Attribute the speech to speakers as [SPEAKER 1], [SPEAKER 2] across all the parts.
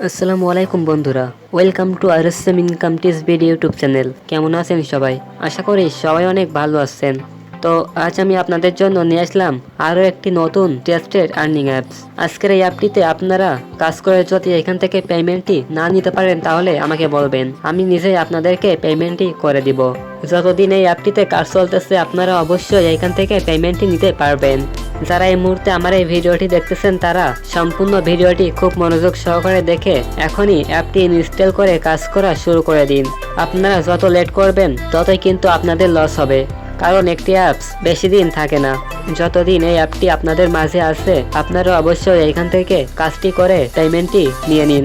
[SPEAKER 1] আসসালামু আলাইকুম বন্ধুরা, welcome to RSM income tips video YouTube channel. কেমন আছেন সবাই? আশা করি সবাই অনেক ভালো আছেন। তো আজ আমি আপনাদের জন্য নিয়ে আসলাম আরও একটি নতুন ট্রাস্টেড আর্নিং অ্যাপস। আজকের এই অ্যাপটিতে আপনারা কাজ করে যদি এখান থেকে পেমেন্টটি না নিতে পারেন তাহলে আমাকে বলবেন, আমি নিজেই আপনাদেরকে পেমেন্টটি করে দিব। যতদিন এই অ্যাপটিতে কাজ চলতেছে আপনারা অবশ্যই এখান থেকে পেমেন্টটি নিতে পারবেন। যারা এই মুহূর্তে আমার এই ভিডিওটি দেখতেছেন তারা সম্পূর্ণ ভিডিওটি খুব মনোযোগ সহকারে দেখে এখনই অ্যাপটি ইনস্টল করে কাজ করা শুরু করে দিন। আপনারা যত লেট করবেন ততই কিন্তু আপনাদের লস হবে, কারণ একটি অ্যাপস বেশি দিন থাকে না। যতদিন এই অ্যাপটি আপনাদের মাঝে আছে আপনারা অবশ্যই এখান থেকে কাজটি করে পেমেন্টটি নিয়ে নিন।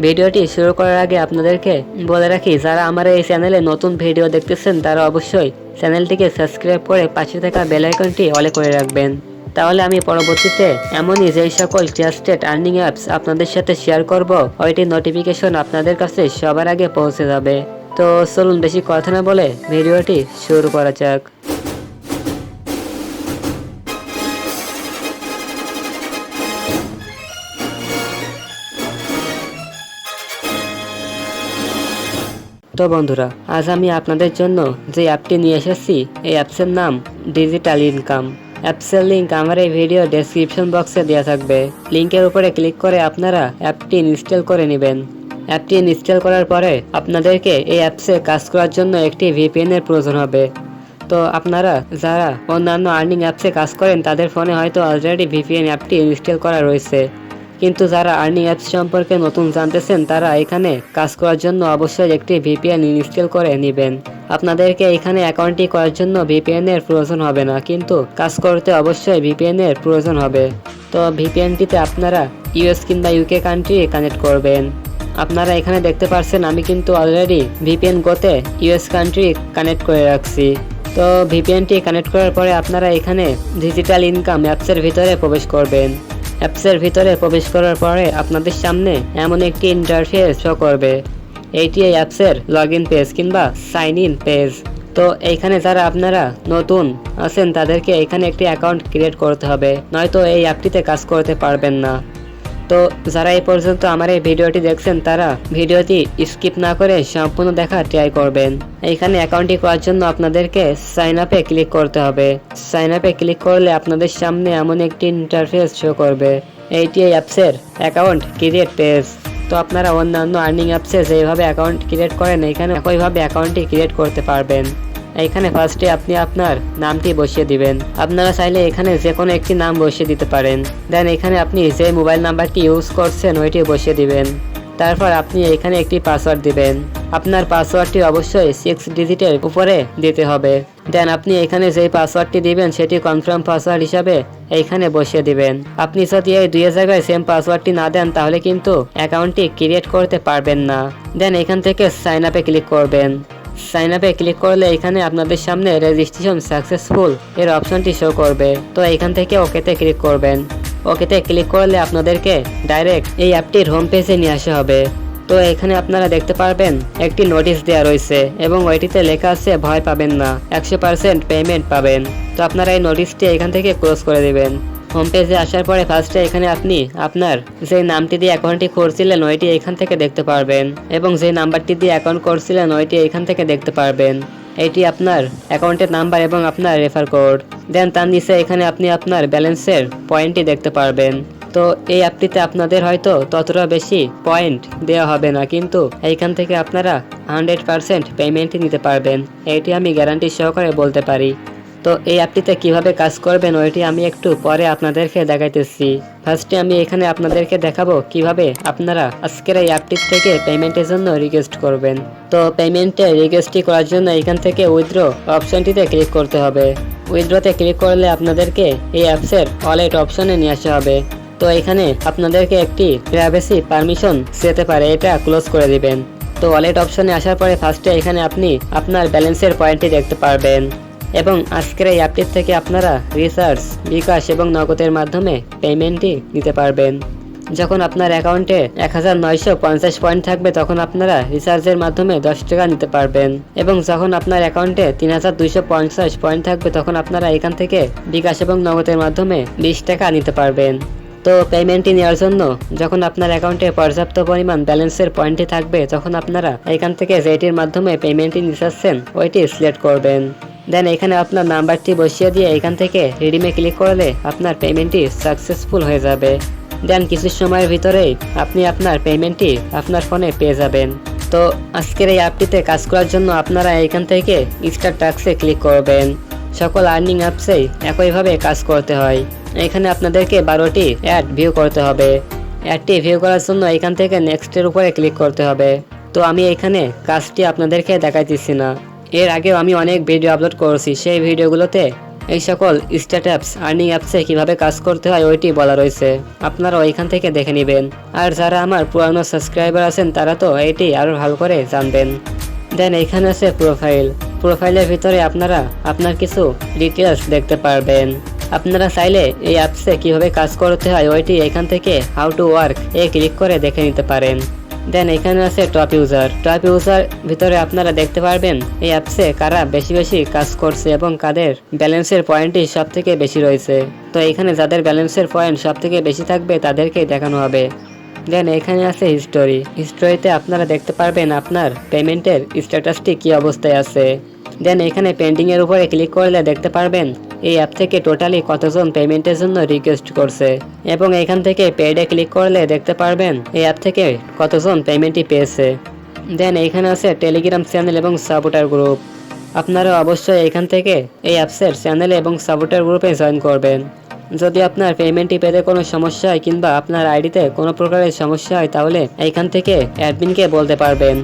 [SPEAKER 1] ভিডিওটি শুরু করার আগে আপনাদেরকে বলে রাখি, যারা আমার এই চ্যানেলে নতুন ভিডিও দেখতেছেন তারা অবশ্যই চ্যানেলটিকে সাবস্ক্রাইব করে পাশে থাকা বেল আইকনটি অলে করে রাখবেন। তাহলে আমি পরবর্তীতে এমনই যেই সকল ট্রাস্টেড আর্নিং অ্যাপস আপনাদের সাথে শেয়ার করব ওইটির নোটিফিকেশন আপনাদের কাছে সবার আগে পৌঁছে যাবে। তো চলুন বেশি কথা না বলে ভিডিওটি শুরু করা যাক। তো বন্ধুরা, আজ আমি আপনাদের জন্য যে অ্যাপটি নিয়ে এসেছি এই অ্যাপসের নাম ডিজিটাল ইনকাম। অ্যাপসের লিঙ্ক আমার এই ভিডিও ডেসক্রিপশন বক্সে দেওয়া থাকবে। লিঙ্কের উপরে ক্লিক করে আপনারা অ্যাপটি ইনস্টল করে নেবেন। অ্যাপটি ইনস্টল করার পরে আপনাদেরকে এই অ্যাপসে কাজ করার জন্য একটি ভিপিএন এর প্রয়োজন হবে। তো আপনারা যারা অন্যান্য আর্নিং অ্যাপসে কাজ করেন তাদের ফোনে হয়তো অলরেডি ভিপিএন অ্যাপটি ইনস্টল করা রয়েছে, কিন্তু যারা আর্নিং অ্যাপস সম্পর্কে নতুন জানতেছেন তারা এখানে কাজ করার জন্য অবশ্যই একটি ভিপিএন ইনস্টল করে নেবেন। আপনাদেরকে এখানে অ্যাকাউন্টটি করার জন্য ভিপিএন এর প্রয়োজন হবে না, কিন্তু কাজ করতে অবশ্যই ভিপিএন এর প্রয়োজন হবে। তো ভিপিএনটিতে আপনারা ইউএস কিংবা ইউকে কান্ট্রি কানেক্ট করবেন। আপনারা এখানে দেখতে পাচ্ছেন আমি কিন্তু অলরেডি ভিপিএন গোতে ইউএস কান্ট্রি কানেক্ট করে রাখছি। তো ভিপিএনটি কানেক্ট করার পরে আপনারা এখানে ডিজিটাল ইনকাম অ্যাপসের ভিতরে প্রবেশ করবেন। অ্যাপসের ভিতরে প্রবেশ করার পরে আপনাদের সামনে এমন একটি ইন্টারফেস শো করবে। এইটি এই অ্যাপসের লগ ইন পেজ কিংবা সাইন ইন পেজ। তো এইখানে যারা আপনারা নতুন আছেন তাদেরকে এখানে একটি অ্যাকাউন্ট ক্রিয়েট করতে হবে, নয়তো এই অ্যাপটিতে কাজ করতে পারবেন না। তো যারা এই পর্যন্ত আমার এই ভিডিওটি দেখছেন তারা ভিডিওটি স্কিপ না করে সম্পূর্ণ দেখা ট্রাই করবেন। এইখানে অ্যাকাউন্টটি করার জন্য আপনাদেরকে সাইন আপে ক্লিক করতে হবে। সাইন আপে ক্লিক করলে আপনাদের সামনে এমন একটি ইন্টারফেস শো করবে। এইটি এই অ্যাপসের অ্যাকাউন্ট ক্রিয়েট পেজ। তো আপনারা অন্যান্য আর্নিং অ্যাপসে যেভাবে অ্যাকাউন্ট ক্রিয়েট করেন এখানে একইভাবে অ্যাকাউন্টটি ক্রিয়েট করতে পারবেন। এইখানে ফার্স্টে আপনি আপনার নামটি বসিয়ে দিবেন। আপনারা চাইলে এখানে যে কোনো একটি নাম বসিয়ে দিতে পারেন। দেন এখানে আপনি যে মোবাইল নাম্বারটি ইউজ করছেন ওইটি বসিয়ে দিবেন। তারপর আপনি এখানে একটি পাসওয়ার্ড দিবেন। আপনার পাসওয়ার্ডটি অবশ্যই 6 ডিজিটের উপরে দিতে হবে। দেন আপনি এখানে যেই পাসওয়ার্ডটি দিবেন সেটি কনফার্ম পাসওয়ার্ড হিসাবে এইখানে বসিয়ে দিবেন। আপনি যদি এই দুই জায়গায় সেম পাসওয়ার্ডটি না দেন তাহলে কিন্তু অ্যাকাউন্টটি ক্রিয়েট করতে পারবেন না। দেন এখান থেকে সাইন আপে ক্লিক করবেন। সাইন আপে ক্লিক করলে এখানে আপনাদের সামনে রেজিস্ট্রেশন সাকসেসফুল এর অপশনটি শো করবে। তো এখান থেকে ওকেতে ক্লিক করবেন। ওকেতে ক্লিক করলে আপনাদেরকে ডাইরেক্ট এই অ্যাপটির হোম পেজে নিয়ে আসা হবে। তো এখানে আপনারা দেখতে পারবেন একটি নোটিশ দেওয়া রয়েছে এবং ওইটিতে লেখা আছে ভয় পাবেন না, 100% পেমেন্ট পাবেন। তো আপনারা এই নোটিশটি এখান থেকে ক্লোজ করে দিবেন। হোম পেজে আসার পরে ফার্স্টে এখানে আপনি আপনার যে নামটি দিয়ে অ্যাকাউন্টটি করছিলেন ওইটি এখান থেকে দেখতে পারবেন এবং যে নাম্বারটি দিয়ে অ্যাকাউন্ট করছিলেন ওইটি এখান থেকে দেখতে পারবেন। এটি আপনার অ্যাকাউন্টের নাম্বার এবং আপনার রেফার কোড। দেন তার নিচে এখানে আপনি আপনার ব্যালেন্সের পয়েন্টটি দেখতে পারবেন। তো এই অ্যাপটিতে আপনাদের হয়তো ততটা বেশি পয়েন্ট দেওয়া হবে না, কিন্তু এইখান থেকে আপনারা 100% পেমেন্টই নিতে পারবেন, এইটি আমি গ্যারান্টি সহকারে বলতে পারি। তো এই অ্যাপটিতে কিভাবে কাজ করবেন ওইটি আমি একটু পরে আপনাদেরকে দেখাইতেছি। ফার্স্টে আমি এখানে আপনাদেরকে দেখাবো কিভাবে আপনারা আজকের এই অ্যাপটি থেকে পেমেন্টের জন্য রিকোয়েস্ট করবেন। তো পেমেন্টে রিকোয়েস্টটি করার জন্য এখান থেকে উইথড্র অপশনটিতে ক্লিক করতে হবে। উইথড্রতে ক্লিক করলে আপনাদেরকে এই অ্যাপসের ওয়ালেট অপশনে নিয়ে আসা হবে। তো এখানে আপনাদেরকে একটি প্রাইভেসি পারমিশন যেতে পারে, এটা ক্লোজ করে দিবেন। তো ওয়ালেট অপশনে আসার পরে ফার্স্টে এখানে আপনি আপনার ব্যালেন্সের পয়েন্টটি দেখতে পারবেন এবং আজকের এই অ্যাপটির থেকে আপনারা রিচার্জ, বিকাশ এবং নগদের মাধ্যমে পেমেন্টটি নিতে পারবেন। যখন আপনার অ্যাকাউন্টে 1950 পয়েন্ট থাকবে তখন আপনারা রিচার্জের মাধ্যমে 10 টাকা নিতে পারবেন এবং যখন আপনার অ্যাকাউন্টে 3250 পয়েন্ট থাকবে তখন আপনারা এখান থেকে বিকাশ এবং নগদের মাধ্যমে 20 টাকা নিতে পারবেন। তো পেমেন্টটি নেওয়ার জন্য যখন আপনার অ্যাকাউন্টে পর্যাপ্ত পরিমাণ ব্যালেন্সের পয়েন্টটি থাকবে তখন আপনারা এখান থেকে যেটির মাধ্যমে পেমেন্টটি নিচ্ছেন ওইটি সিলেক্ট করবেন। দেন এখানে আপনার নাম্বারটি বসিয়ে দিয়ে এখান থেকে রিডিমে ক্লিক করলে আপনার পেমেন্টটি সাকসেসফুল হয়ে যাবে। দেন কিছু সময়ের ভিতরেই আপনি আপনার পেমেন্টটি আপনার ফোনে পেয়ে যাবেন। তো আজকের এই অ্যাপটিতে কাজ করার জন্য আপনারা এখান থেকে স্টার্ট টাস্কে ক্লিক করবেন। সকল আর্নিং অ্যাপসেই একইভাবে কাজ করতে হয়। এখানে আপনাদেরকে 12টি অ্যাড ভিউ করতে হবে। অ্যাডটি ভিউ করার জন্য এখান থেকে নেক্সটের উপরে ক্লিক করতে হবে। তো আমি এখানে কাজটি আপনাদেরকে দেখাইতেছি না, এর আগেও আমি অনেক ভিডিও আপলোড করেছি, সেই ভিডিওগুলোতে এই সকল স্টার্ট অ্যাপস আর্নিং অ্যাপসে কীভাবে কাজ করতে হয় ওইটি বলা রয়েছে, আপনারা ওইখান থেকে দেখে নেবেন। আর যারা আমার পুরানো সাবস্ক্রাইবার আছেন তারা তো এটি আরও ভালো করে জানবেন। দেন এইখানে আছে প্রোফাইলের ভিতরে আপনারা আপনার কিছু ডিটেলস দেখতে পারবেন। আপনারা চাইলে এই অ্যাপসে কীভাবে কাজ করতে হয় ওইটি এখান থেকে হাউ টু ওয়ার্ক ক্লিক করে দেখে নিতে পারেন। দেন এখানে আছে টপ ইউজার ভিতরে আপনারা দেখতে পারবেন এই অ্যাপসে কারা বেশি বেশি কাজ করছে এবং কাদের ব্যালেন্সের পয়েন্টই সব থেকে বেশি রয়েছে। তো এখানে যাদের ব্যালেন্সের পয়েন্ট সব থেকে বেশি থাকবে তাদেরকেই দেখানো হবে। দেন এখানে আছে হিস্টোরিতে আপনারা দেখতে পারবেন আপনার পেমেন্টের স্ট্যাটাসটি কি অবস্থায় আছে। দেন এখানে পেন্ডিং এর উপরে ক্লিক করলে দেখতে পারবেন এই অ্যাপ থেকে টোটালি কতজন পেমেন্টের জন্য রিকোয়েস্ট করছে এবং এখান থেকে পেডে ক্লিক করলে দেখতে পারবেন এই অ্যাপ থেকে কতজন পেমেন্টই পেয়েছে। দেন এখানে আছে টেলিগ্রাম চ্যানেল এবং সাপোর্টার গ্রুপ। আপনারা অবশ্যই এখান থেকে এই অ্যাপসের চ্যানেল এবং সাপোর্টার গ্রুপে জয়েন করবেন। যদি আপনার পেমেন্টটি পেতে কোনো সমস্যা হয় কিংবা আপনার আইডিতে কোনো প্রকারের সমস্যা হয় তাহলে এইখান থেকে অ্যাডমিনকে বলতে পারবেন।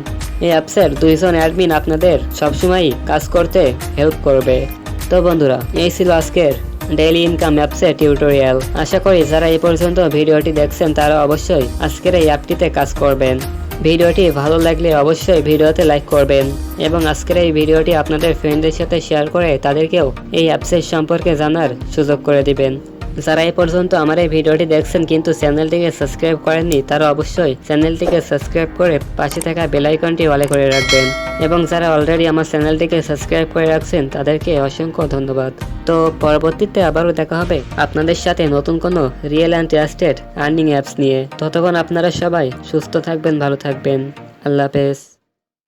[SPEAKER 1] এই অ্যাপসের 2 জন অ্যাডমিন আপনাদের সবসময়ই কাজ করতে হেল্প করবে। তো বন্ধুরা, এই ছিল আজকের ডেইলি ইনকাম অ্যাপসের টিউটোরিয়াল। আশা করি যারা এই পর্যন্ত ভিডিওটি দেখছেন তারা অবশ্যই আজকের এই অ্যাপটিতে কাজ করবেন। ভিডিওটি ভালো লাগলে অবশ্যই ভিডিওতে লাইক করবেন এবং আজকের এই ভিডিওটি আপনাদের ফ্রেন্ডদের সাথে শেয়ার করে তাদেরকেও এই অ্যাপসের সম্পর্কে জানার সুযোগ করে দিবেন। যারা এই পর্যন্ত আমার এই ভিডিওটি দেখছেন কিন্তু চ্যানেলটিকে সাবস্ক্রাইব করেননি তারা অবশ্যই চ্যানেলটিকে সাবস্ক্রাইব করে পাশে থাকা বেল আইকনটি অলে করে রাখবেন এবং যারা অলরেডি আমার চ্যানেলটিকে সাবস্ক্রাইব করে রাখছেন তাদেরকে অসংখ্য ধন্যবাদ। তো পরবর্তীতে আবারও দেখা হবে আপনাদের সাথে নতুন কোনো real and trusted earning apps নিয়ে। ততক্ষণ আপনারা সবাই সুস্থ থাকবেন, ভালো থাকবেন। আল্লাহ হাফেজ।